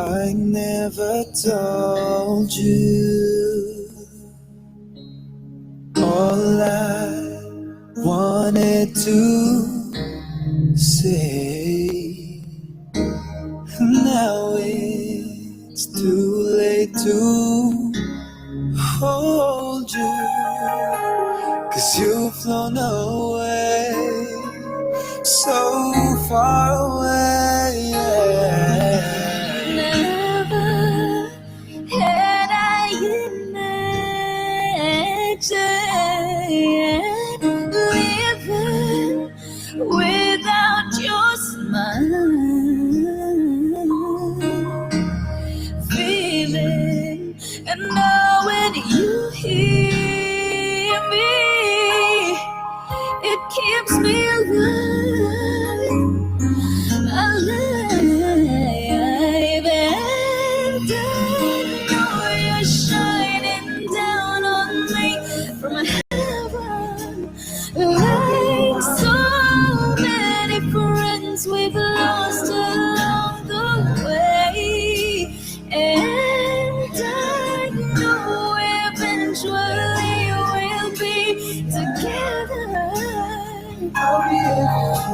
I never told you all I wanted to say. Now it's too late to hold you, 'cause you've flown away, so far away. Never had I imagined living without your smile, feeling and knowing you hear me, it keeps me alive, and I know you're shining down on me from heaven, like so many friends we've lost along the way, and I know eventually we'll be together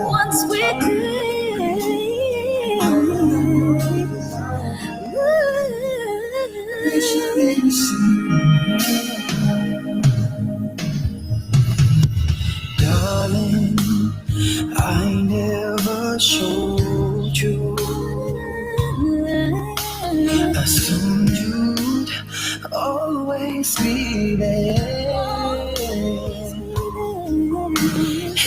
once we're good. Darling, I never showed you. Assumed you'd always be there,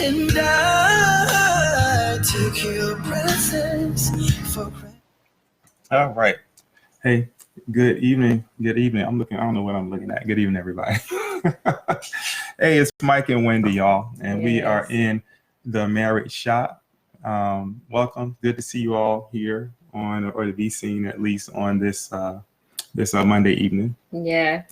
and I took your presence for granted. All right. Hey, good evening. Good evening. I don't know what I'm looking at. Good evening, everybody. Hey, it's Mike and Wendy, y'all, and we are in the Marriage Shop. Welcome. Good to see you all here on, or to be seen at least on this Monday evening. Yeah,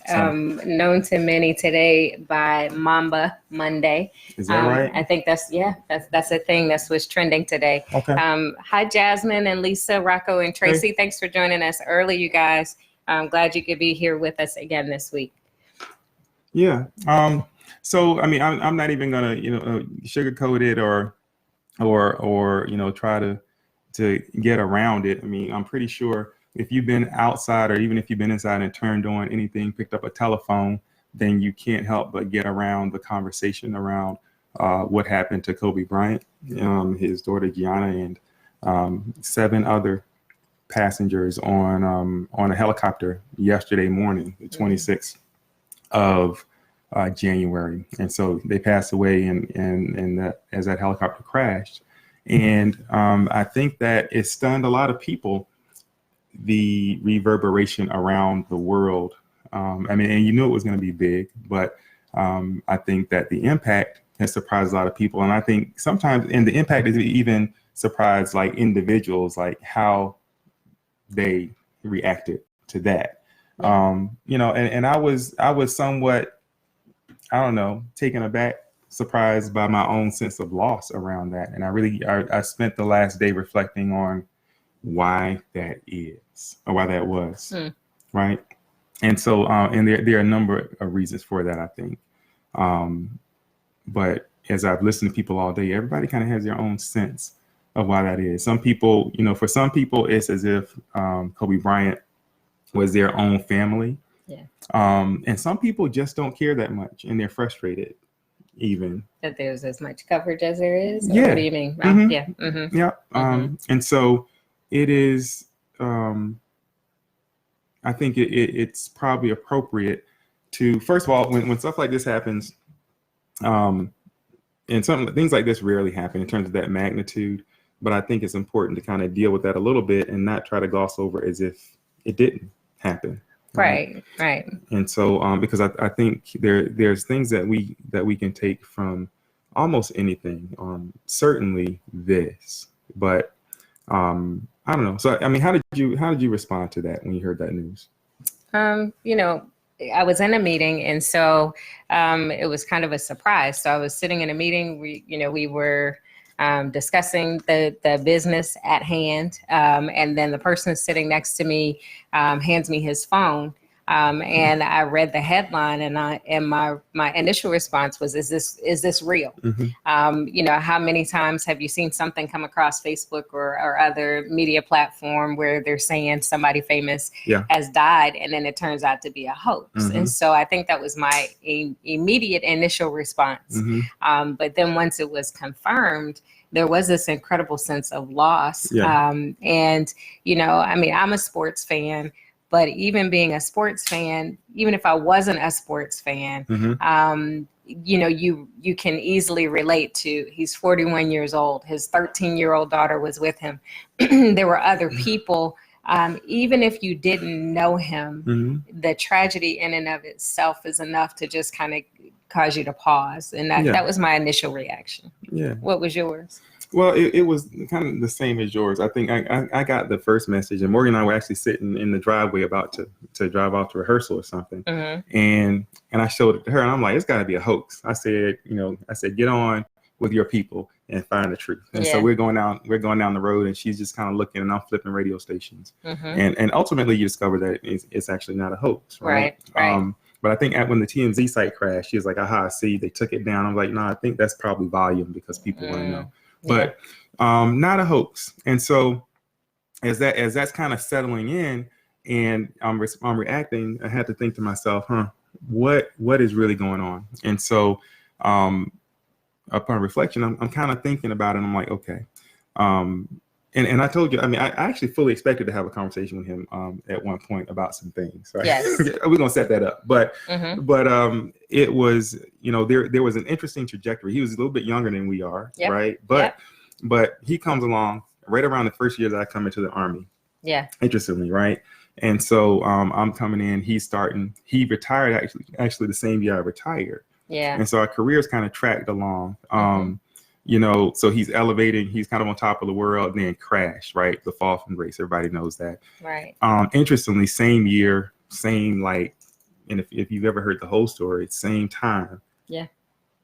known to many today by Mamba Monday. Is that right? I think that's a thing. That's what's trending today. Okay. Hi, Jasmine and Lisa, Rocco and Tracy. Hey. Thanks for joining us early, you guys. I'm glad you could be here with us again this week. Yeah. So I mean, I'm not even gonna sugarcoat it or try to get around it. I mean, I'm pretty sure if you've been outside or even if you've been inside and turned on anything, picked up a telephone, then you can't help but get around the conversation around what happened to Kobe Bryant, his daughter Gianna, and 7 other passengers on a helicopter yesterday morning, the 26th of January. And so they passed away as that helicopter crashed. And I think that it stunned a lot of people, the reverberation around the world. I mean, and you knew it was going to be big, but I think that the impact has surprised a lot of people. And I think sometimes, and the impact is even surprised like individuals, like how they reacted to that. And I was somewhat, I don't know, taken aback, surprised by my own sense of loss around that. And I spent the last day reflecting on why that is, or why that was, right? And so, and there are a number of reasons for that, I think. But as I've listened to people all day, everybody kind of has their own sense of why that is. Some people, for some people, it's as if Kobe Bryant was their own family. Yeah. And some people just don't care that much, and they're frustrated even. That there's as much coverage as there is? Yeah. What do you mean? Mm-hmm. Yeah. Mm-hmm. Yeah. And so it is, I think it's probably appropriate to, first of all, when stuff like this happens, and things like this rarely happen in terms of that magnitude, but I think it's important to kind of deal with that a little bit and not try to gloss over as if it didn't happen. Right. And so, because I think there's things that we can take from almost anything, certainly this, but I don't know. So, I mean, how did you respond to that when you heard that news? I was in a meeting, and so it was kind of a surprise. So I was sitting in a meeting. We were discussing the business at hand. And then the person sitting next to me hands me his phone. And I read the headline, and my initial response was, is this real? How many times have you seen something come across Facebook or other media platform where they're saying somebody famous has died, and then it turns out to be a hoax? And so I think that was my immediate initial response. But then once it was confirmed, there was this incredible sense of loss. And, I'm a sports fan. But even being a sports fan, even if I wasn't a sports fan, you can easily relate to, he's 41 years old. His 13-year-old daughter was with him. There were other people. Even if you didn't know him, the tragedy in and of itself is enough to just kind of cause you to pause. And that was my initial reaction. Yeah. What was yours? Well, it was kind of the same as yours. I think I got the first message, and Morgan and I were actually sitting in the driveway about to drive off to rehearsal or something. And I showed it to her, and I'm like, it's got to be a hoax. I said, get on with your people and find the truth. And so we're going down the road, and she's just kind of looking, and I'm flipping radio stations. And ultimately you discover that it's actually not a hoax, right? But I think when the TMZ site crashed, she was like, aha, I see, they took it down. I'm like, no, I think that's probably volume because people want to know. But not a hoax. And so as that's kind of settling in and I'm reacting, I had to think to myself, what is really going on? And so upon reflection, I'm kind of thinking about it, and I'm like, okay. And I told you, I actually fully expected to have a conversation with him at one point about some things. Right? Yes. We're going to set that up. But it was, there was an interesting trajectory. He was a little bit younger than we are, right? But he comes along right around the first year that I come into the Army. Yeah. Interestingly, right? And so I'm coming in, he retired actually the same year I retired. Yeah. And so our careers kind of tracked along. So he's elevating, he's kind of on top of the world, and then crash, right? The fall from grace, everybody knows that. Right. Interestingly, same year, same and if you've ever heard the whole story, same time. Yeah.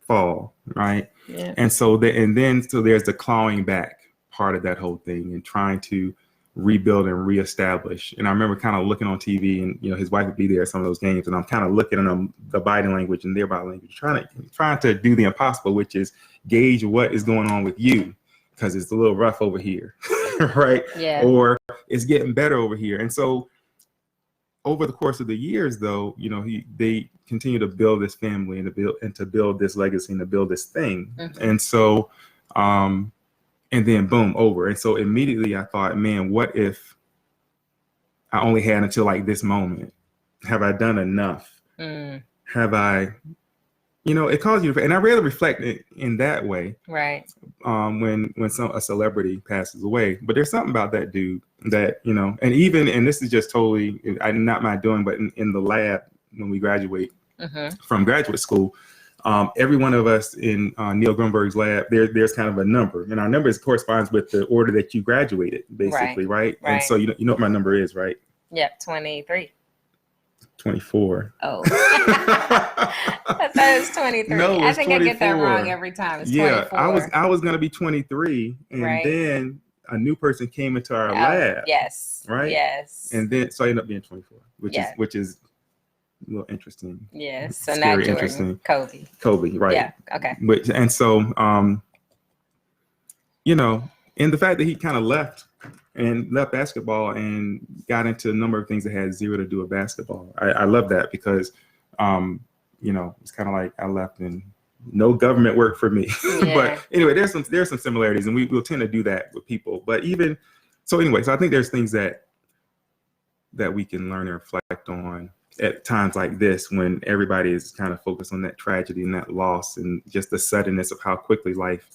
Fall, right? Yeah. And so there's the clawing back part of that whole thing and trying to rebuild and reestablish. And I remember kind of looking on TV, and his wife would be there at some of those games, and I'm kind of looking at the body language and their body language, trying to do the impossible, which is gauge what is going on with you, because it's a little rough over here, right? Yeah. Or it's getting better over here. And so over the course of the years, though, they continue to build this family and to build this legacy and to build this thing. And so, and then boom, over. And so immediately I thought, man, what if I only had until this moment? Have I done enough? Have I, it calls you, and I really reflect in that way. Right. When a celebrity passes away, but there's something about that dude that, and this is just totally, not my doing, but in the lab, when we graduate from graduate school, every one of us in Neil Grunberg's lab, there's kind of a number, and our number corresponds with the order that you graduated, basically, right? And so you know what my number is, right? Yep, 23. 24. Oh. I thought it was 23. No, I think 24. I get that wrong every time. It's 24. I was going to be 23, and then a new person came into our lab. Yes. Right? Yes. And then so I ended up being 24, which is a little interesting. Yeah. So now Jordan, interesting. Kobe, right? Yeah. Okay. And so and the fact that he kind of left basketball and got into a number of things that had zero to do with basketball. I love that because, it's kind of like I left and no government work for me. Yeah. But anyway, there's some similarities, and we'll tend to do that with people. But so I think there's things that we can learn and reflect on at times like this, when everybody is kind of focused on that tragedy and that loss and just the suddenness of how quickly life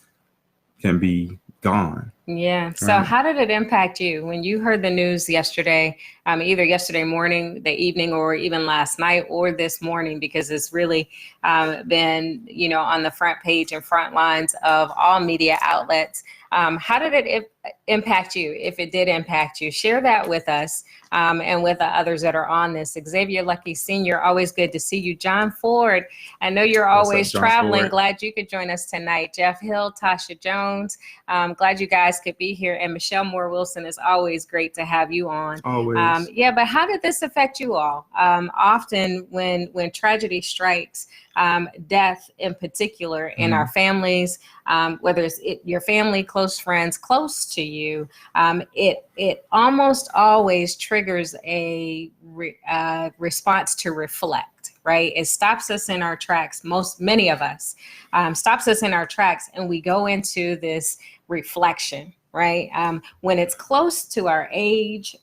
can be gone. Yeah. So Right. how did it impact you when you heard the news yesterday, either yesterday morning, the evening, or even last night or this morning, because it's really been, on the front page and front lines of all media outlets. How did it impact you? If it did impact you, share that with us and with the others that are on this. Xavier Lucky Sr., always good to see you. John Ford, I know you're What's up, always John traveling. Ford? Glad you could join us tonight. Jeff Hill, Tasha Jones. Glad you guys could be here. And Michelle Moore Wilson, is always great to have you on. Always. Yeah, but how did this affect you all? Often when tragedy strikes, death in particular in our families, whether it's your family, close friends, close to you, it almost always triggers a response to reflect. Right, it stops us in our tracks. Many of us stops us in our tracks, and we go into this reflection. Right, when it's close to our age,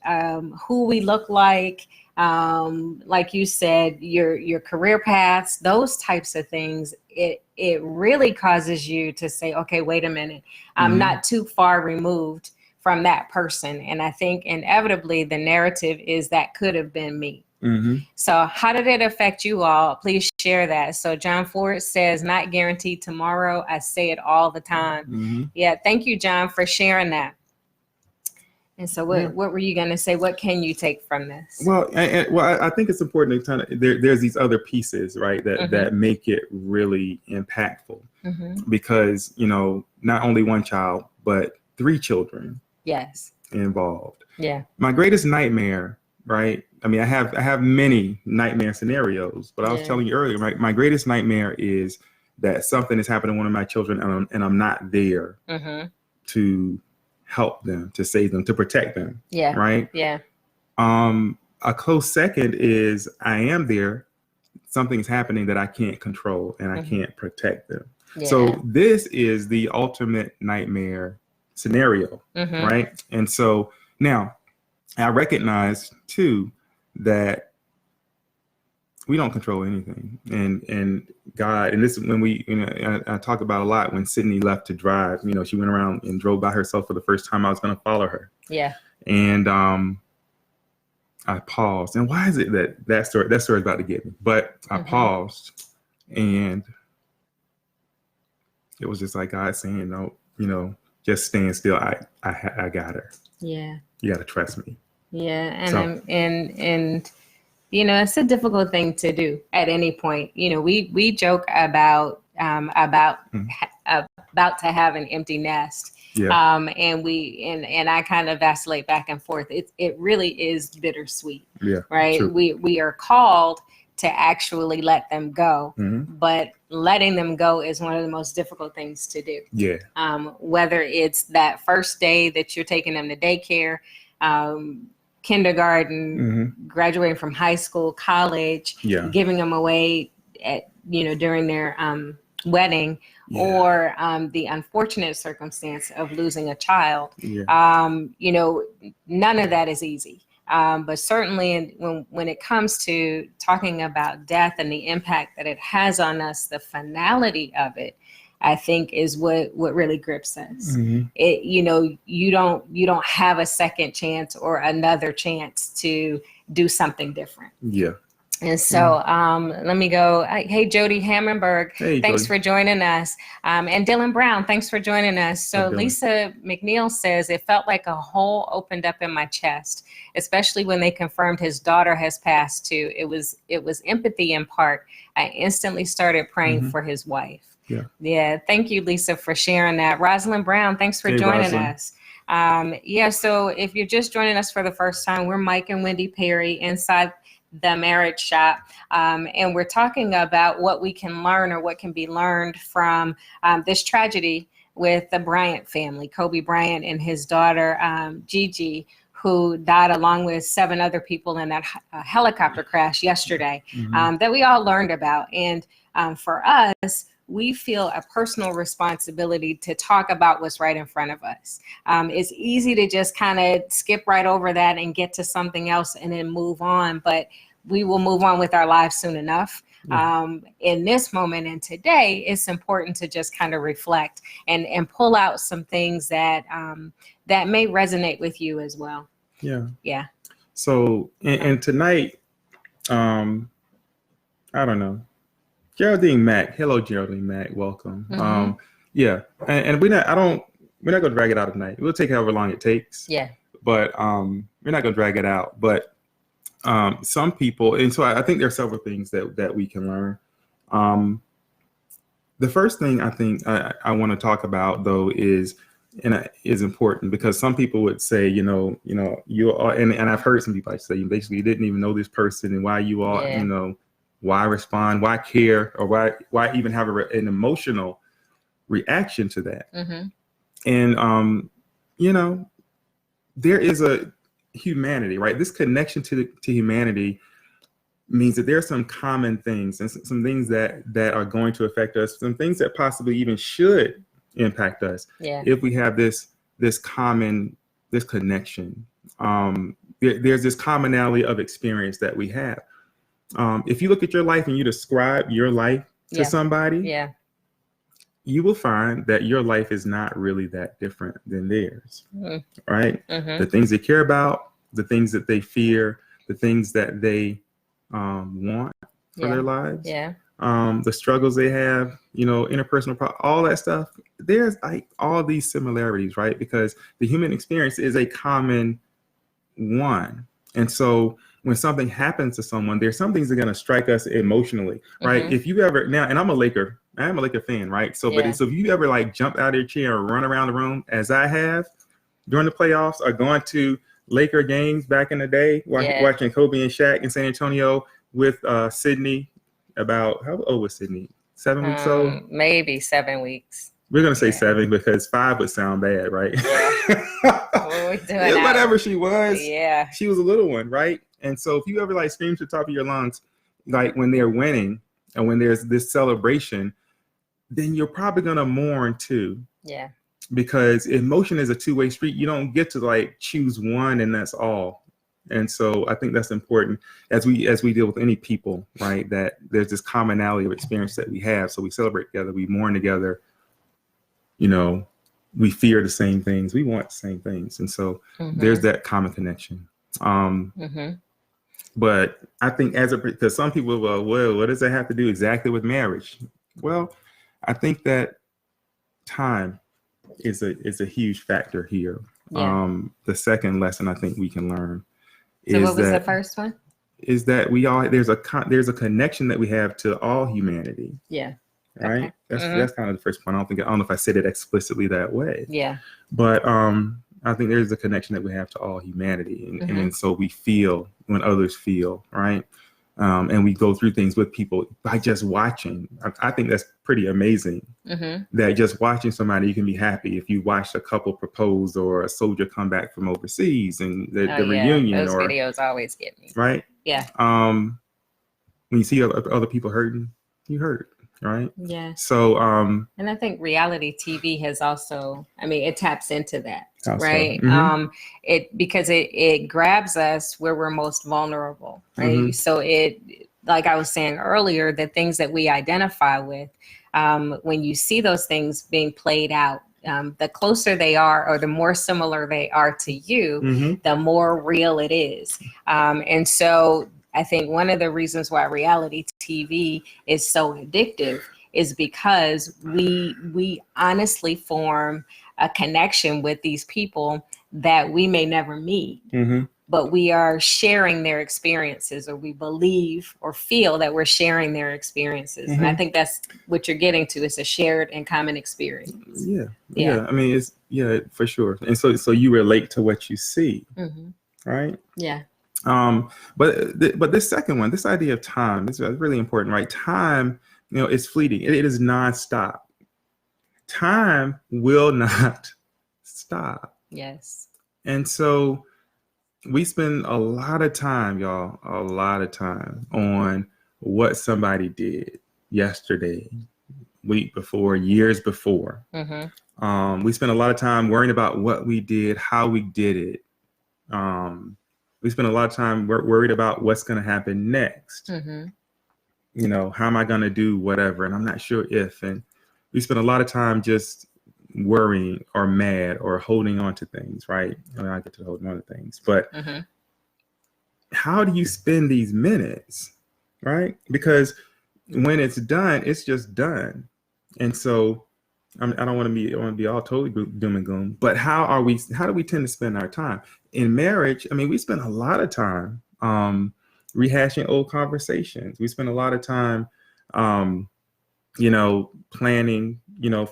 who we look like you said, your career paths, those types of things, it really causes you to say, okay, wait a minute, I'm not too far removed from that person. And I think inevitably the narrative is that could have been me. So how did it affect you all? Please share that. So John Ford says, not guaranteed tomorrow. I say it all the time. Yeah. Thank you, John, for sharing that. And so what were you going to say? What can you take from this? Well, I think it's important to kind of, there's these other pieces, right, that make it really impactful because, not only one child, but 3 children. Yes. Involved. Yeah. My greatest nightmare, right? I mean, I have many nightmare scenarios, but I was telling you earlier, my greatest nightmare is that something is happening to one of my children and I'm not there to help them, to save them, to protect them. Yeah. Right. Yeah. A close second is I am there. Something's happening that I can't control and I can't protect them. Yeah. So this is the ultimate nightmare scenario. Right. And so now I recognize too that we don't control anything, and God, and this is when we, I talk about a lot when Sydney left to drive, she went around and drove by herself for the first time. I was going to follow her. Yeah. And I paused, and why is it that story is about to get me? But I paused, and it was just like God saying, no, just stand still. I got her. Yeah. You got to trust me. Yeah. And and it's a difficult thing to do at any point. We joke about to have an empty nest. Yeah. And I kind of vacillate back and forth. It really is bittersweet. Yeah. Right. True. We are called to actually let them go, but letting them go is one of the most difficult things to do. Yeah. Whether it's that first day that you're taking them to daycare, kindergarten, graduating from high school, college, giving them away during their wedding, or the unfortunate circumstance of losing a child. None of that is easy. But certainly when it comes to talking about death and the impact that it has on us, the finality of it, I think is what really grips us. You don't have a second chance or another chance to do something different. Yeah. And so let me go. Hey, Jody Hammenberg, thanks for joining us. And Dylan Brown, thanks for joining us. So Lisa McNeil says, it felt like a hole opened up in my chest, especially when they confirmed his daughter has passed too. It was empathy in part. I instantly started praying for his wife. Yeah. Yeah. Thank you, Lisa, for sharing that. Rosalind Brown, thanks for joining us. So if you're just joining us for the first time, we're Mike and Wendy Perry inside the Marriage Shop. And we're talking about what we can learn or what can be learned from this tragedy with the Bryant family, Kobe Bryant and his daughter, Gigi, who died along with 7 other people in that helicopter crash yesterday that we all learned about. And for us, we feel a personal responsibility to talk about what's right in front of us. It's easy to just kind of skip right over that and get to something else and then move on, but we will move on with our lives soon enough. In this moment and today, it's important to just kind of reflect and pull out some things that that may resonate with you as well. Yeah. So and tonight, I don't know, Geraldine Mack. Hello, Geraldine Mack. Welcome. Yeah, and we're not gonna drag it out tonight. We'll take however long it takes. Yeah. But we're not gonna drag it out. But some people, and so I think there are several things that we can learn. The first thing I think I want to talk about though is important, because some people would say, you are, and I've heard some people say, basically you didn't even know this person, and why you are, why respond, why care, or why even have an emotional reaction to that. And there is a humanity, right? This connection to humanity means that there are some common things and some things that are going to affect us, some things that possibly even should impact us if we have this connection. There's this commonality of experience that we have. If you look at your life and you describe your life to somebody, you will find that your life is not really that different than theirs, right? The things they care about, the things that they fear, the things that they want for their lives, the struggles they have, interpersonal, all that stuff. There's like all these similarities, right? Because the human experience is a common one. And so when something happens to someone, there's some things that are going to strike us emotionally, right? If you ever, now, and I'm a Laker fan, right? So, but so if you ever like jump out of your chair and run around the room, as I have during the playoffs, or going to Laker games back in the day, watching Kobe and Shaq in San Antonio with Sydney. About, how old was Sydney? 7 weeks old? Maybe 7 weeks. We're going to say 7 because 5 would sound bad, right? Whatever she was. Yeah. She was a little one, right? And so if you ever like scream to the top of your lungs, like when they're winning and when there's this celebration, then you're probably going to mourn too. Yeah. Because emotion is a two-way street. You don't get to like choose one and that's all. And so I think that's important as we deal with any people, right? That there's this commonality of experience that we have. So we celebrate together, we mourn together, we fear the same things, we want the same things. And so there's that common connection. But I think because some people, well, what does that have to do exactly with marriage? Well, I think that time is a huge factor here. The second lesson I think we can learn is what was the first one? Is that there's a connection that we have to all humanity. Yeah. Right. Okay. That's kind of the first point. I don't know if I said it explicitly that way. Yeah. But I think there's a connection that we have to all humanity, and so we feel when others feel, right? And we go through things with people by just watching. I think that's pretty amazing. That just watching somebody, you can be happy if you watched a couple propose or a soldier come back from overseas and the reunion. Those videos always get me. Right? Yeah. When you see other people hurting, you hurt. Right. Yeah. So, and I think reality TV has also, it taps into that, also, right? Because it grabs us where we're most vulnerable, right? So like I was saying earlier, the things that we identify with, when you see those things being played out, the closer they are, or the more similar they are to you, the more real it is. And so I think one of the reasons why reality TV is so addictive is because we honestly form a connection with these people that we may never meet, but we are sharing their experiences, or we believe or feel that we're sharing their experiences. And I think that's what you're getting to, is a shared and common experience. Yeah. It's for sure. And so you relate to what you see, right? Yeah. But this second one, this idea of time, is really important, right? Time, is fleeting. It is nonstop. Time will not stop. Yes. And so we spend a lot of time, y'all, on what somebody did yesterday, week before, years before. We spend a lot of time worrying about what we did, how we did it. We spend a lot of time worried about what's going to happen next. how am I going to do whatever? And I'm not sure if, and we spend a lot of time just worrying or mad or holding on to things, right? I mean, I get to holding on to things, but how do you spend these minutes, right? Because when it's done, it's just done. And so I don't want to be all totally doom and gloom, but how do we tend to spend our time in marriage? I mean, we spend a lot of time rehashing old conversations. We spend a lot of time, planning,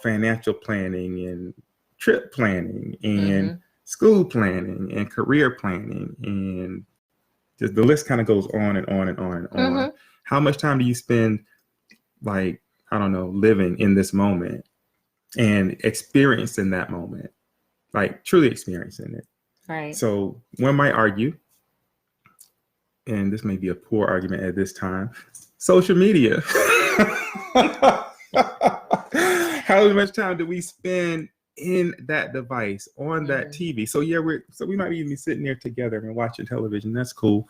financial planning and trip planning and school planning and career planning, and just the list kind of goes on and on and on and on. How much time do you spend, like, I don't know, living in this moment and experiencing that moment, like truly experiencing it? Right. So one might argue, and this may be a poor argument at this time, social media. How much time do we spend in that device, on that TV? So yeah, we might even be sitting there together and watching television. That's cool.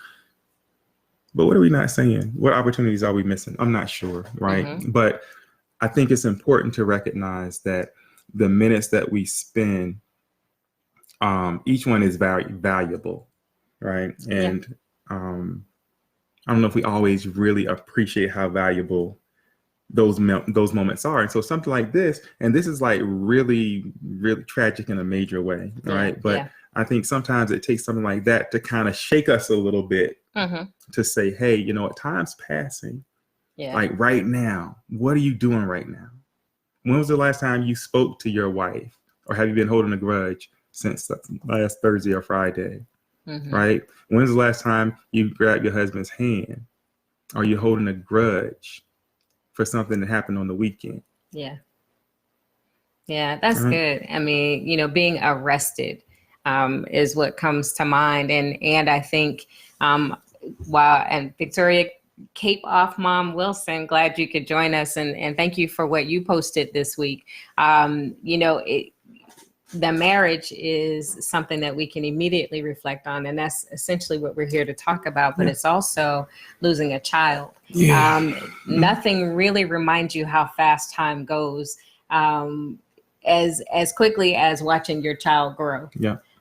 But what are we not saying? What opportunities are we missing? I'm not sure, right? But I think it's important to recognize that the minutes that we spend, each one is valuable, right? And I don't know if we always really appreciate how valuable those moments are. And so something like this, and this is like really, really tragic in a major way, right? But I think sometimes it takes something like that to kind of shake us a little bit, to say, hey, you know what, time's passing. Like right now, what are you doing right now? When was the last time you spoke to your wife? Or have you been holding a grudge since last Thursday or Friday? Right? When's the last time you grabbed your husband's hand? Are you holding a grudge for something that happened on the weekend? Yeah, that's good. I mean, being arrested is what comes to mind. And I think, and Victoria Cape Off Mom Wilson, glad you could join us, and thank you for what you posted this week. The marriage is something that we can immediately reflect on, and that's essentially what we're here to talk about. But it's also losing a child. Nothing really reminds you how fast time goes, as quickly as watching your child grow.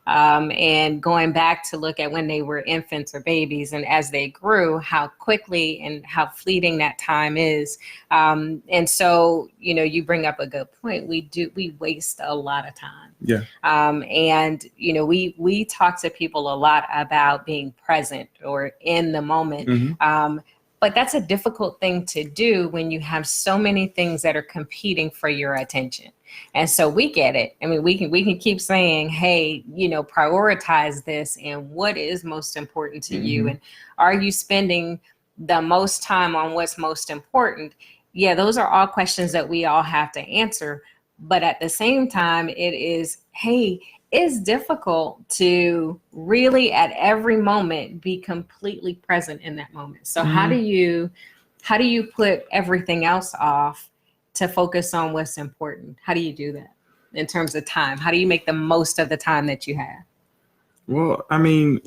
And going back to look at when they were infants or babies, and as they grew, how quickly and how fleeting that time is. And so, you bring up a good point. We waste a lot of time. And, we talk to people a lot about being present or in the moment. But that's a difficult thing to do when you have so many things that are competing for your attention. And so we get it. I mean, we can keep saying, hey, prioritize this, and what is most important to you, and are you spending the most time on what's most important? Yeah, those are all questions that we all have to answer. But at the same time, it is, hey, it's difficult to really at every moment be completely present in that moment. So how do you put everything else off to focus on what's important? How do you do that in terms of time? How do you make the most of the time that you have? Well, I mean,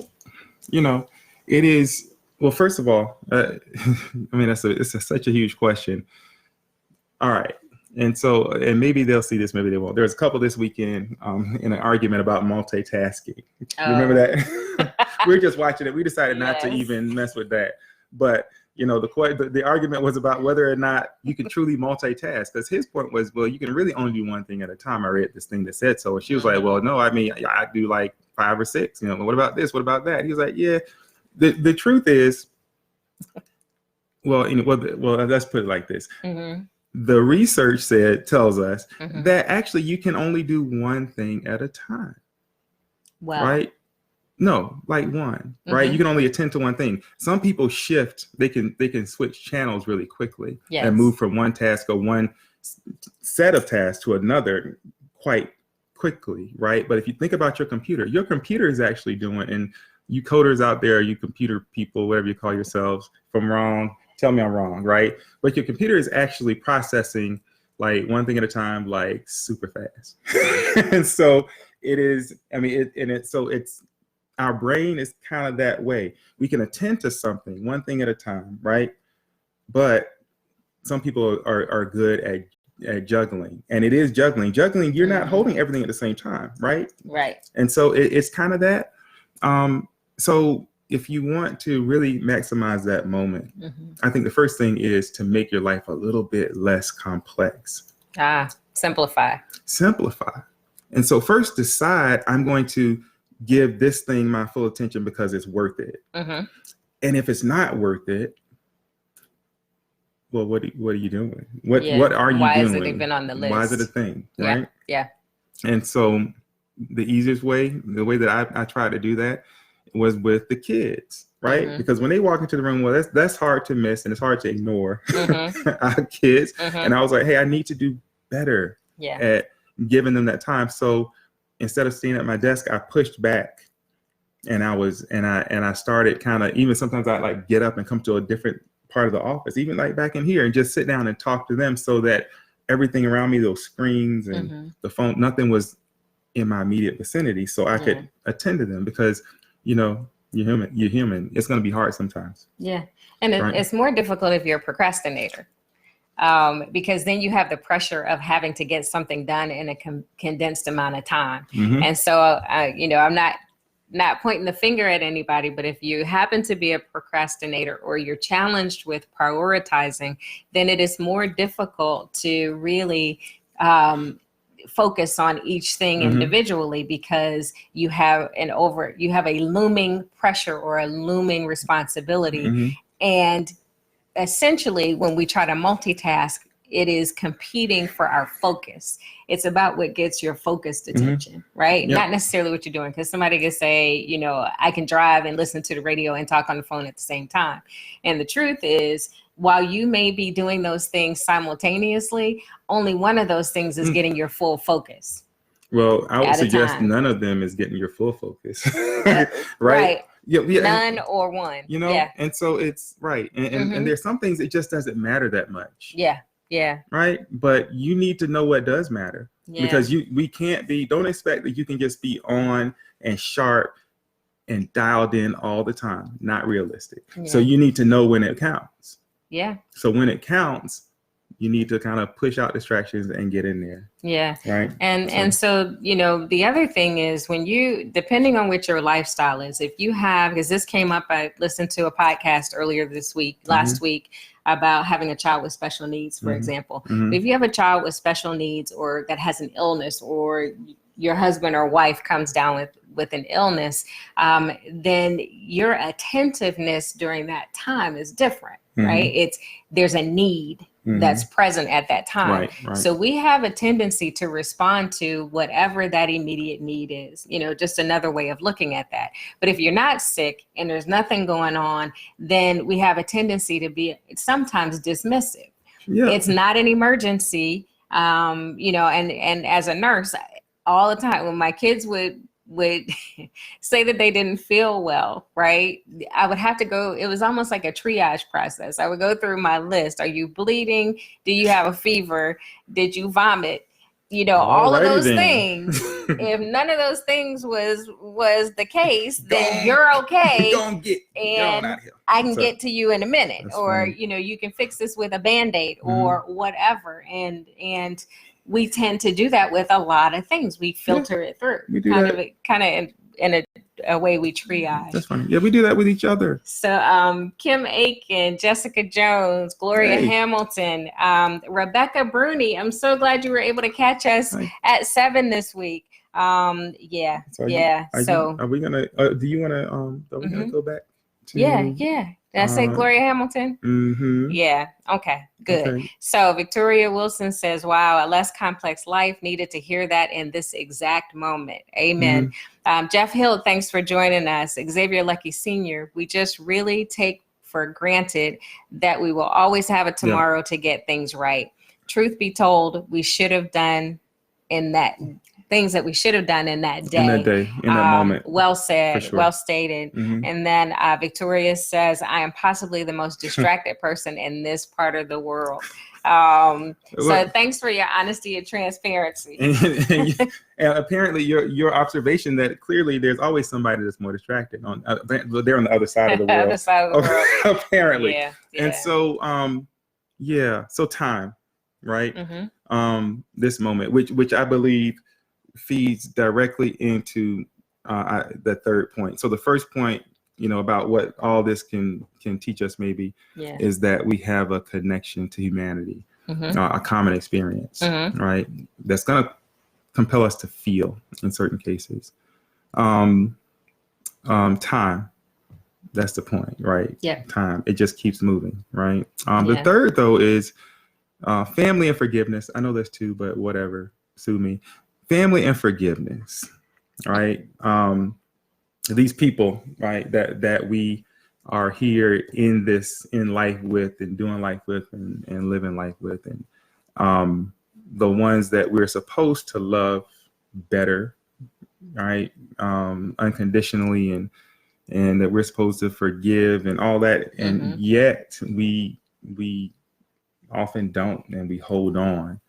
it is, well, first of all, I mean, it's such a huge question. All right. And so, and maybe they'll see this, maybe they won't. There's a couple this weekend in an argument about multitasking. You remember that? We were just watching it. We decided not to even mess with that. But, the argument was about whether or not you could truly multitask. Because his point was, well, you can really only do one thing at a time. I read this thing that said so. And she was like, well, no, I mean, I do like 5 or 6. What about this? What about that? He was like, yeah. The truth is, well, let's put it like this. The research tells us that actually you can only do one thing at a time. Wow. Right? No, like one, right? You can only attend to one thing. Some people shift, they can switch channels really quickly and move from one task or one set of tasks to another quite quickly, right? But if you think about your computer is actually doing, and you coders out there, you computer people, whatever you call yourselves, if I'm wrong, tell me I'm wrong, right? But your computer is actually processing like one thing at a time, like super fast. And so it is, I mean, it's our brain is kind of that way. We can attend to something one thing at a time, right? but some people are good at juggling, and it is juggling. You're not holding everything at the same time, right? Right. And so it's kind of that. So if you want to really maximize that moment, I think the first thing is to make your life a little bit less complex. Simplify. And so first decide, I'm going to give this thing my full attention because it's worth it. And if it's not worth it, well, what are you doing? What are you doing? Why is it even on the list? Why is it a thing? Right? Yeah. And so the easiest way, the way that I tried to do that was with the kids, right? Because when they walk into the room, well, that's hard to miss and it's hard to ignore our kids. And I was like, hey, I need to do better at giving them that time. So instead of staying at my desk, I pushed back, and I started kind of, even sometimes I like get up and come to a different part of the office, even like back in here, and just sit down and talk to them, so that everything around me, those screens and the phone, nothing was in my immediate vicinity, so I could attend to them, because you're human. It's going to be hard sometimes. Yeah. And it's more difficult if you're a procrastinator, because then you have the pressure of having to get something done in a condensed amount of time. And so, I'm not pointing the finger at anybody, but if you happen to be a procrastinator or you're challenged with prioritizing, then it is more difficult to really focus on each thing individually, because you have a looming pressure or a looming responsibility. And essentially, when we try to multitask, it is competing for our focus. It's about what gets your focused attention, right? Not necessarily what you're doing, because somebody can say, I can drive and listen to the radio and talk on the phone at the same time. And the truth is, while you may be doing those things simultaneously, only one of those things is getting your full focus. Well, I would suggest none of them is getting your full focus, right? None or one. And so it's right. And there's some things it just doesn't matter that much. Right. But you need to know what does matter, because we can't don't expect that you can just be on and sharp and dialed in all the time. Not realistic. So you need to know when it counts. So when it counts, you need to kind of push out distractions and get in there. Right. And so, the other thing is, when depending on what your lifestyle is, if you have, because this came up, I listened to a podcast earlier last week, about having a child with special needs, for example. If you have a child with special needs, or that has an illness, or your husband or wife comes down with an illness, then your attentiveness during that time is different, right? There's a need that's present at that time. Right. So we have a tendency to respond to whatever that immediate need is, just another way of looking at that. But if you're not sick and there's nothing going on, then we have a tendency to be sometimes dismissive. It's not an emergency, and as a nurse, all the time when my kids would say that they didn't feel well, right? I would have to go, it was almost like a triage process. I would go through my list. Are you bleeding? Do you have a fever? Did you vomit? All of those things. If none of those things was the case, then you're okay. And I can get to you in a minute. Or, you can fix this with a Band-Aid or whatever. And we tend to do that with a lot of things. We filter it through. We do kind of in a way we triage. That's funny. Yeah, we do that with each other. So Kim Aiken, Jessica Jones, Gloria Hamilton, Rebecca Bruni. I'm so glad you were able to catch us at 7 this week. Are we gonna? Do you want to? Are we gonna go back to? Did I say Gloria Hamilton? Yeah. Okay. Good. Okay. So Victoria Wilson says, wow, a less complex life. Needed to hear that in this exact moment. Amen. Jeff Hill, thanks for joining us. Xavier Lucky Sr., we just really take for granted that we will always have a tomorrow to get things right. Truth be told, we should have done in that things that we should have done in that day. In that day, in that moment. Well said, sure. well stated. And then Victoria says, I am possibly the most distracted person in this part of the world. So thanks for your honesty and transparency. And apparently your observation that clearly there's always somebody that's more distracted on they're on the other side of the world. Other side of the world. Apparently. Yeah. And so so time, right? This moment, which I believe feeds directly into the third point. So the first point, about what all this can teach us maybe is that we have a connection to humanity, a common experience, right? That's going to compel us to feel in certain cases. Time, that's the point, right? Yeah. Time, it just keeps moving, right? The third though is family and forgiveness. I know there's two, but whatever, sue me. Family and forgiveness, right? These people, right, that we are here in life with and doing life with and living life with, and the ones that we're supposed to love better, right, unconditionally, and that we're supposed to forgive and all that, and yet we often don't, and we hold on.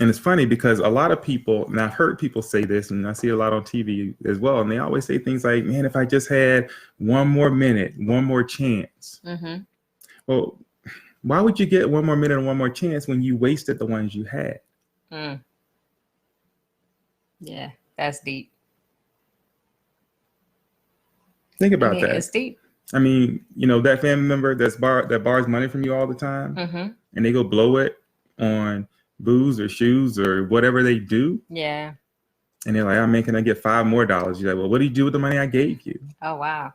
And it's funny because a lot of people, and I've heard people say this, and I see a lot on TV as well, and they always say things like, man, if I just had one more minute, one more chance. Well, why would you get one more minute and one more chance when you wasted the ones you had? Yeah, that's deep. Think about that. It's deep. I mean, that family member that borrows money from you all the time, and they go blow it on booze or shoes or whatever they do. Yeah. And they're like, can I get $5 more? You're like, well, what do you do with the money I gave you? Oh, wow.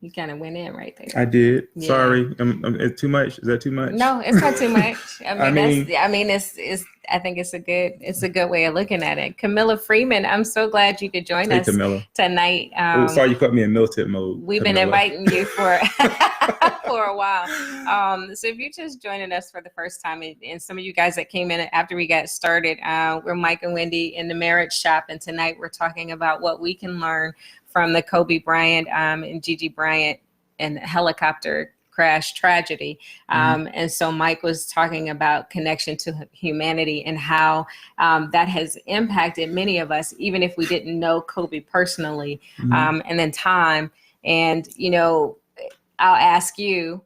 You kind of went in right there. I did. Yeah. Sorry. It's too much. Is that too much? No, it's not too much. I think it's a good way of looking at it. Camilla Freeman, I'm so glad you could join us tonight. Sorry you put me in military mode. We've been inviting you for for a while. So if you're just joining us for the first time, and some of you guys that came in after we got started, we're Mike and Wendy in the Marriage Shop, and tonight we're talking about what we can learn from the Kobe Bryant and Gigi Bryant and helicopter crash tragedy. And so Mike was talking about connection to humanity and how that has impacted many of us, even if we didn't know Kobe personally. And then time. And, I'll ask you,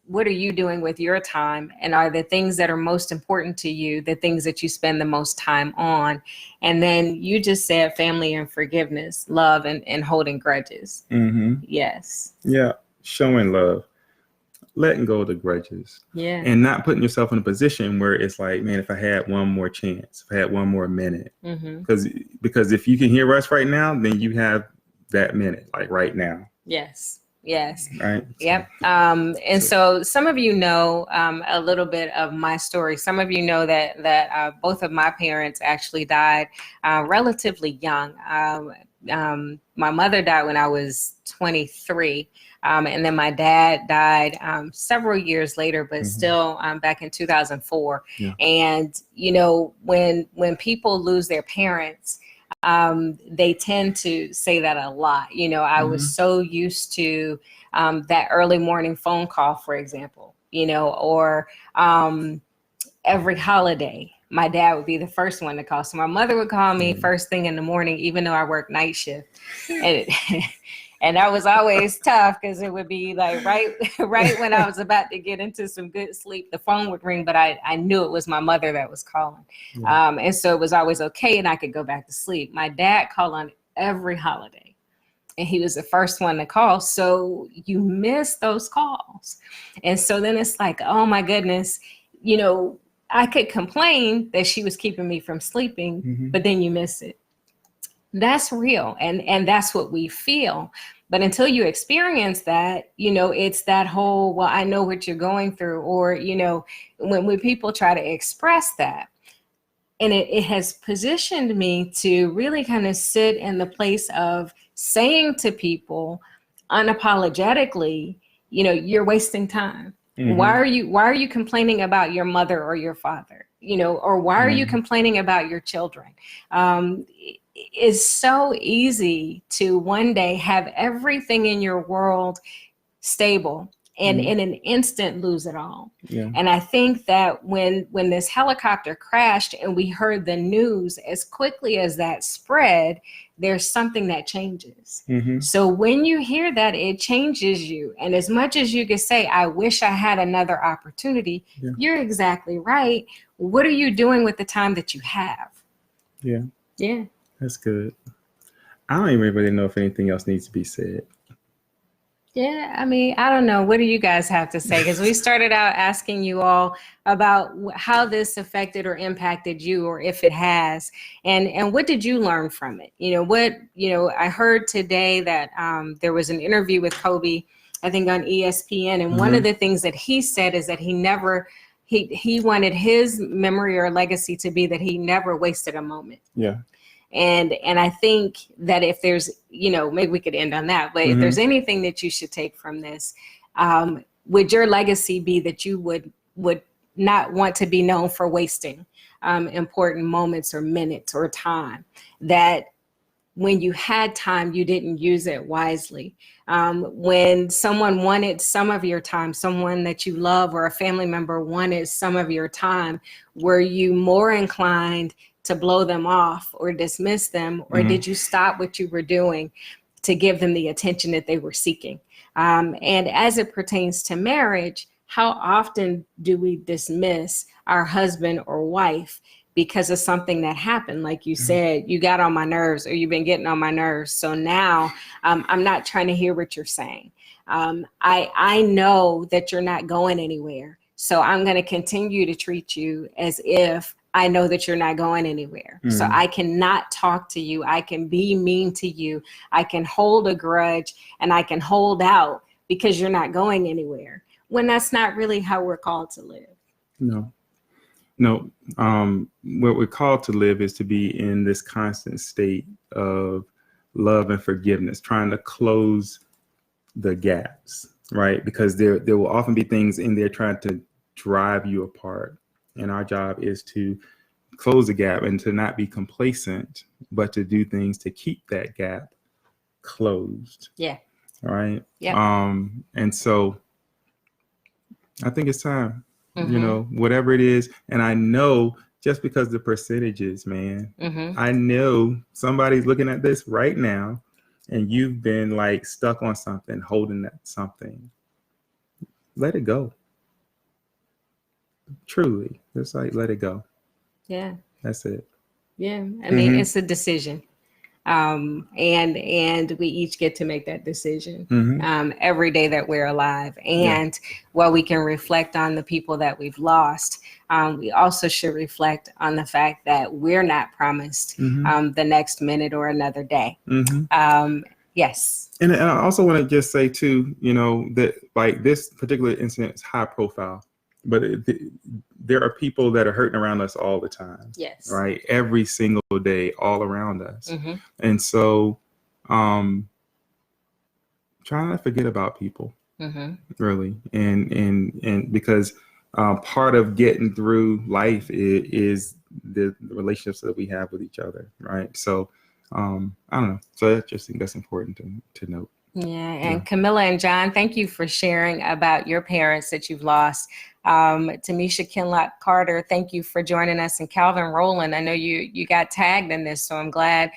what are you doing with your time? And are the things that are most important to you the things that you spend the most time on? And then you just said family and forgiveness, love and holding grudges. Yes. Yeah. Showing love, letting go of the grudges. Yeah. And not putting yourself in a position where it's like, man, if I had one more chance, if I had one more minute, because if you can hear us right now, then you have that minute, like right now. Yes. Right. Yep. And so some of you know a little bit of my story. Some of you know that both of my parents actually died relatively young. My mother died when I was 23. And then my dad died several years later, but still back in 2004. Yeah. And, when people lose their parents, they tend to say that a lot. I was so used to that early morning phone call, for example, or every holiday, my dad would be the first one to call. So my mother would call me first thing in the morning, even though I worked night shift. And that was always tough because it would be like right when I was about to get into some good sleep, the phone would ring, but I knew it was my mother that was calling. Yeah. And so it was always okay and I could go back to sleep. My dad called on every holiday and he was the first one to call. So you miss those calls. And so then it's like, oh my goodness, I could complain that she was keeping me from sleeping, but then you miss it. That's real. And that's what we feel. But until you experience that, it's that whole, well, I know what you're going through. Or, when people try to express that, and it has positioned me to really kind of sit in the place of saying to people unapologetically, you're wasting time. Why are you complaining about your mother or your father? Or why are you complaining about your children? It's so easy to one day have everything in your world stable and in an instant lose it all. Yeah. And I think that when this helicopter crashed and we heard the news, as quickly as that spread, there's something that changes. So when you hear that, it changes you. And as much as you could say, I wish I had another opportunity, you're exactly right. What are you doing with the time that you have? Yeah. Yeah. That's good. I don't even really know if anything else needs to be said. Yeah, I mean, I don't know. What do you guys have to say? Because we started out asking you all about how this affected or impacted you, or if it has, and what did you learn from it? I heard today that there was an interview with Kobe, I think on ESPN, and one of the things that he said is that he wanted his memory or legacy to be that he never wasted a moment. Yeah. And I think that if there's, maybe we could end on that, but if there's anything that you should take from this, would your legacy be that you would not want to be known for wasting important moments or minutes or time, that when you had time, you didn't use it wisely. When someone wanted some of your time, someone that you love or a family member wanted some of your time, were you more inclined to blow them off or dismiss them, or did you stop what you were doing to give them the attention that they were seeking? And as it pertains to marriage, how often do we dismiss our husband or wife because of something that happened? Like you said, you got on my nerves, or you've been getting on my nerves. So now I'm not trying to hear what you're saying. I know that you're not going anywhere. So I'm going to continue to treat you as if I know that you're not going anywhere. So I cannot talk to you. I can be mean to you. I can hold a grudge and I can hold out because you're not going anywhere, when that's not really how we're called to live. No. What we're called to live is to be in this constant state of love and forgiveness, trying to close the gaps, right? Because there will often be things in there trying to drive you apart. And our job is to close the gap and to not be complacent, but to do things to keep that gap closed. Yeah. All right. Yeah. And so I think it's time, whatever it is. And I know just because the percentages, man, I know somebody's looking at this right now and you've been like stuck on something, holding that something. Let it go. Truly, just like let it go. Yeah, that's it. Yeah, I mean, it's a decision, and we each get to make that decision every day that we're alive. And while we can reflect on the people that we've lost, we also should reflect on the fact that we're not promised the next minute or another day. Yes. And I also want to just say too, that like this particular incident is high profile. But there are people that are hurting around us all the time. Yes. Right. Every single day, all around us. And so try not to forget about people, really. And because part of getting through life is the relationships that we have with each other. Right. So I don't know. So I just think that's important to note. Yeah. And Camilla and John, thank you for sharing about your parents that you've lost. Tamisha Kinlock Carter, thank you for joining us. And Calvin Rowland, I know you got tagged in this, so I'm glad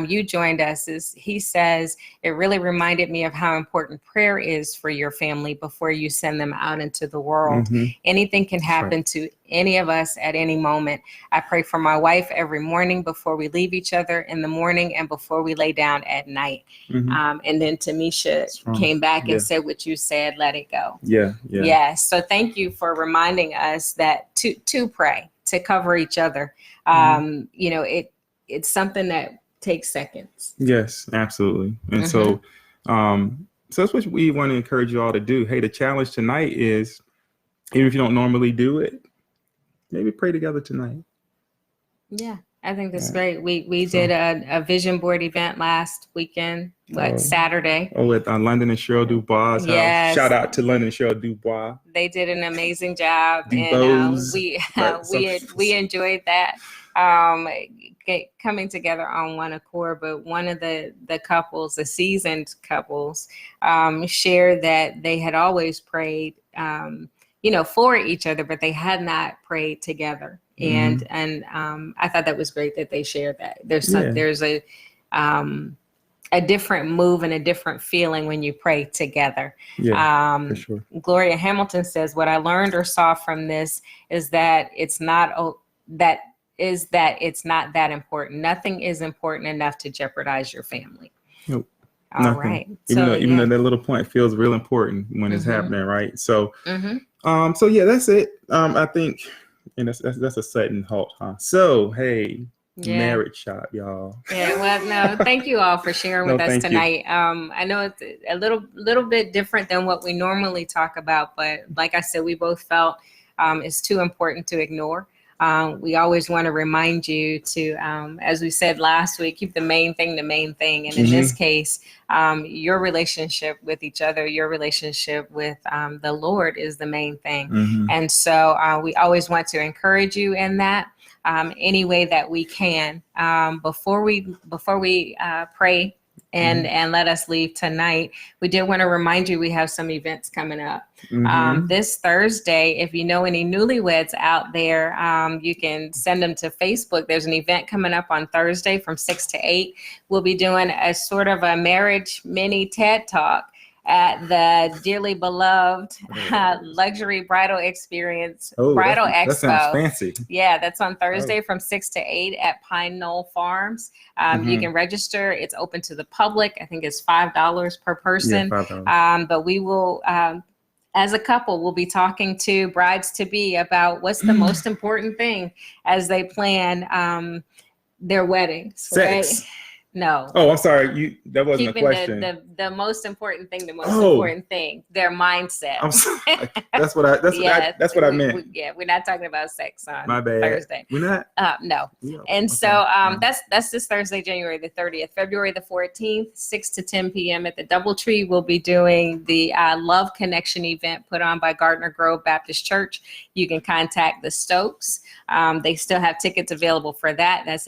you joined us. He says, it really reminded me of how important prayer is for your family before you send them out into the world. Anything can happen to any of us at any moment. I pray for my wife every morning before we leave each other in the morning and before we lay down at night. And then Tamisha came back and said what you said, let it go. Yeah. So thank you for reminding us that to pray, to cover each other. It's something that takes seconds. Yes, absolutely. And so that's what we want to encourage you all to do. Hey, the challenge tonight is, even if you don't normally do it, maybe pray together tonight. Yeah. I think that's great. We did a vision board event last weekend, Saturday. At London and Cheryl Dubois' house. Shout out to London and Cheryl Dubois. They did an amazing job, Dubose, and we enjoyed that. Coming together on one accord, but one of the couples, the seasoned couples, shared that they had always prayed, for each other, but they had not prayed together. And I thought that was great that they shared that. There's a different move and a different feeling when you pray together. For sure. Gloria Hamilton says, "What I learned or saw from this is that it's not that that important. Nothing is important enough to jeopardize your family." Nope. All Nothing. right. Even though that little point feels real important when it's happening, right? So, so yeah, that's it. I think, and that's a sudden halt, huh? So, hey, marriage shop, y'all. Yeah. Well, no, thank you all for sharing with us tonight. I know it's a little bit different than what we normally talk about, but like I said, we both felt it's too important to ignore. We always want to remind you to, as we said last week, keep the main thing the main thing. And in this case, your relationship with each other, your relationship with the Lord is the main thing. And so we always want to encourage you in that any way that we can. Before we pray and let us leave tonight, we did want to remind you we have some events coming up. This Thursday, if you know any newlyweds out there, you can send them to Facebook. There's an event coming up on Thursday from 6 to 8. We'll be doing a sort of a marriage mini TED Talk at the dearly beloved luxury bridal experience, Bridal Expo. That sounds fancy. Yeah, that's on Thursday from 6 to 8 at Pine Knoll Farms. You can register. It's open to the public. I think it's $5 per person. Yeah, $5. But we will, as a couple, we'll be talking to brides-to-be about what's the most important thing as they plan their weddings. Sex. Right? No. Oh, I'm sorry. That wasn't Keeping a question. The most important thing, important thing, their mindset. I'm sorry. That's what I meant. We're not talking about sex on My bad. Thursday. We're not? No. Yeah. And so that's this Thursday, January the 30th. February the 14th, 6 to 10 p.m. at the Doubletree. We'll be doing the Love Connection event put on by Gardner Grove Baptist Church. You can contact the Stokes. They still have tickets available for that. That's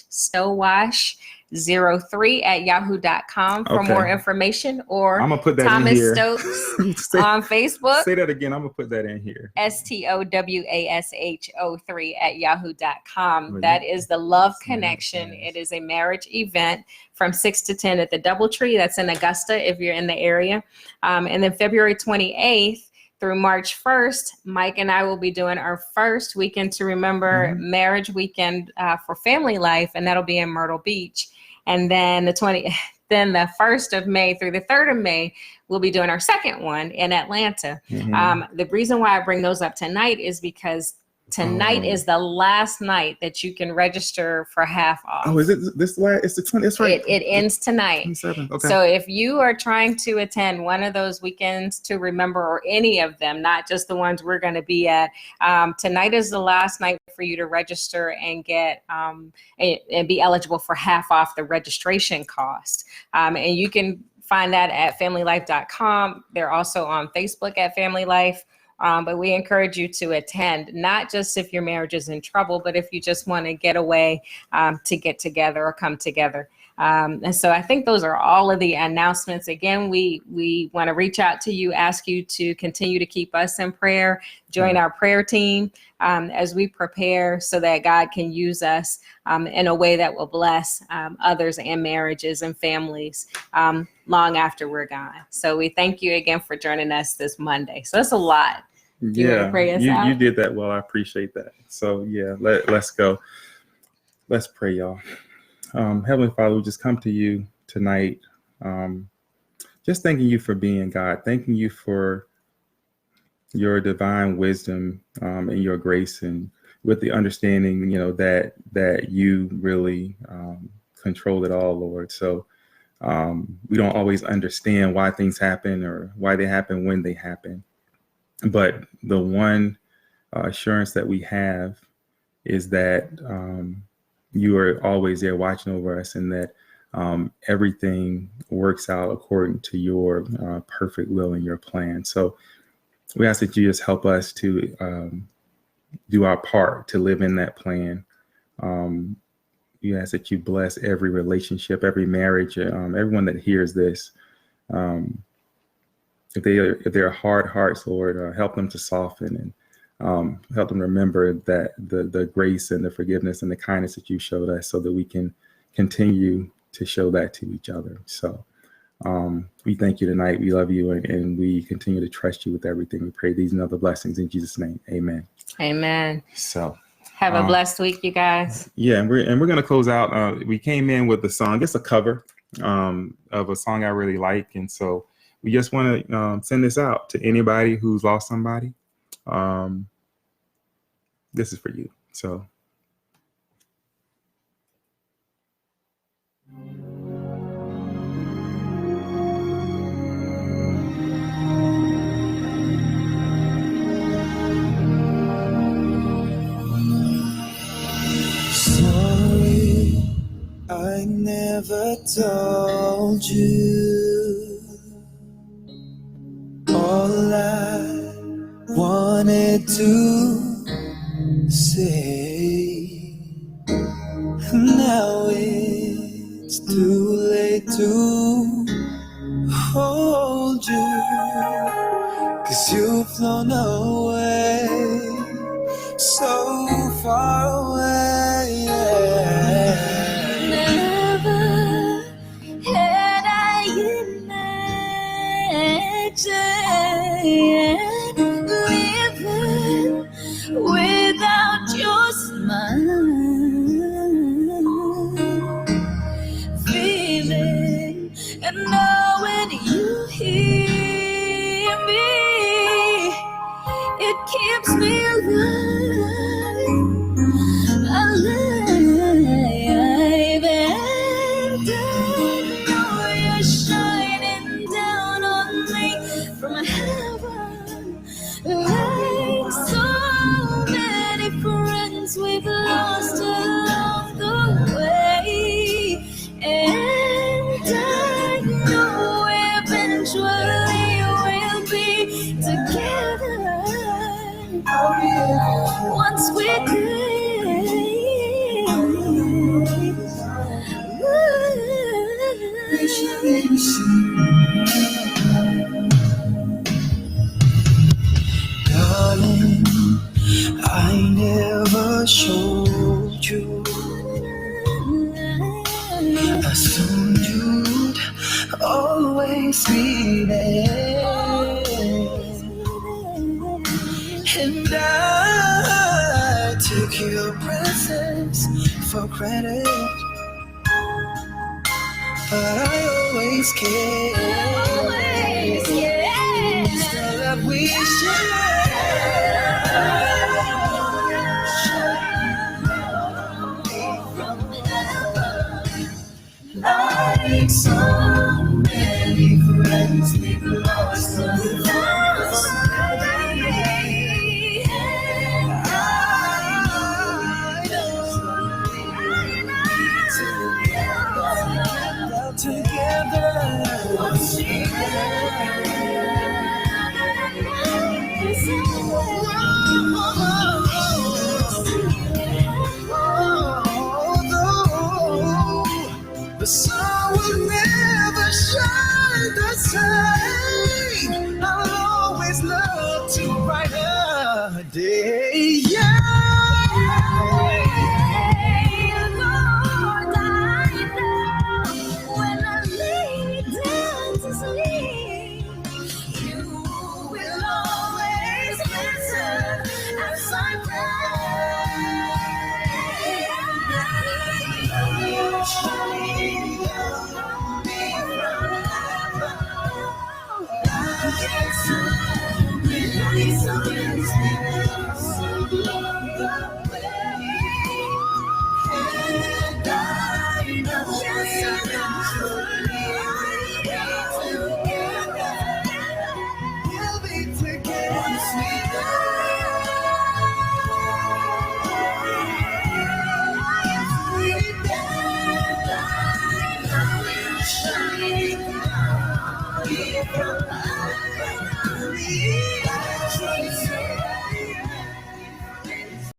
STOWASH, Stowash03 at yahoo.com for more information, or I'm gonna put that Thomas in here. Stokes on Facebook. Say that again. I'm gonna put that in here. STOWASH03 at yahoo.com. That is the Love Connection. It is a marriage event from 6 to 10 at the Doubletree. That's in Augusta if you're in the area. And then February 28th through March 1st, Mike and I will be doing our first Weekend to Remember marriage weekend for family life, and that'll be in Myrtle Beach. And then the 1st of May through the 3rd of May, we'll be doing our second one in Atlanta. The reason why I bring those up tonight is because tonight is the last night that you can register for half off. Oh, is it this last? It's the 20th. That's right. It ends tonight. 27. Okay. So if you are trying to attend one of those weekends to remember, or any of them, not just the ones we're going to be at, tonight is the last night for you to register and get and be eligible for half off the registration cost. And you can find that at familylife.com. They're also on Facebook at Family Life. But we encourage you to attend, not just if your marriage is in trouble, but if you just want to get away to get together or come together. And so I think those are all of the announcements. Again, we want to reach out to you, ask you to continue to keep us in prayer, join our prayer team as we prepare so that God can use us in a way that will bless others and marriages and families long after we're gone. So we thank you again for joining us this Monday. So that's a lot. You did that well. I appreciate that. So yeah, let's go. Let's pray, y'all. Heavenly Father, we just come to you tonight, just thanking you for being God, thanking you for your divine wisdom and your grace, and with the understanding, that you really control it all, Lord. So we don't always understand why things happen or why they happen when they happen. But the one assurance that we have is that you are always there watching over us, and that everything works out according to your perfect will and your plan. So we ask that you just help us to do our part to live in that plan. We ask that you bless every relationship, every marriage, everyone that hears this. If they are hard hearts, Lord, help them to soften, and help them remember that the grace and the forgiveness and the kindness that you showed us, so that we can continue to show that to each other. So we thank you tonight. We love you, and we continue to trust you with everything. We pray these and other blessings in Jesus' name. Amen. Amen. So have a blessed week, you guys. Yeah, and we're gonna close out. We came in with a song, just a cover of a song I really like, and so we just want to send this out to anybody who's lost somebody. This is for you. So. Sorry, I never told you all I wanted to say. Now it's too late to hold you, 'cause you've flown away, so far away. Never had I imagined living without your smile, feeling and knowing you hear me, it keeps me alive, and I know you're shining down on me from heaven, like so many friends we've lost along the way, and I know eventually we'll be together once we're good. Darling, I never showed you. I assumed you'd always be there, and I took your presence for granted, but I always cared. Still that we share. Like so many friends we've lost the sun will never shine the same. I'll always love to brighten a day. Yeah. Lord, I know when I lay down to sleep, you will always listen as I pray. Shining down on me from heaven. Yes, so many friends along the way, and I know eventually we'll be together. Keep from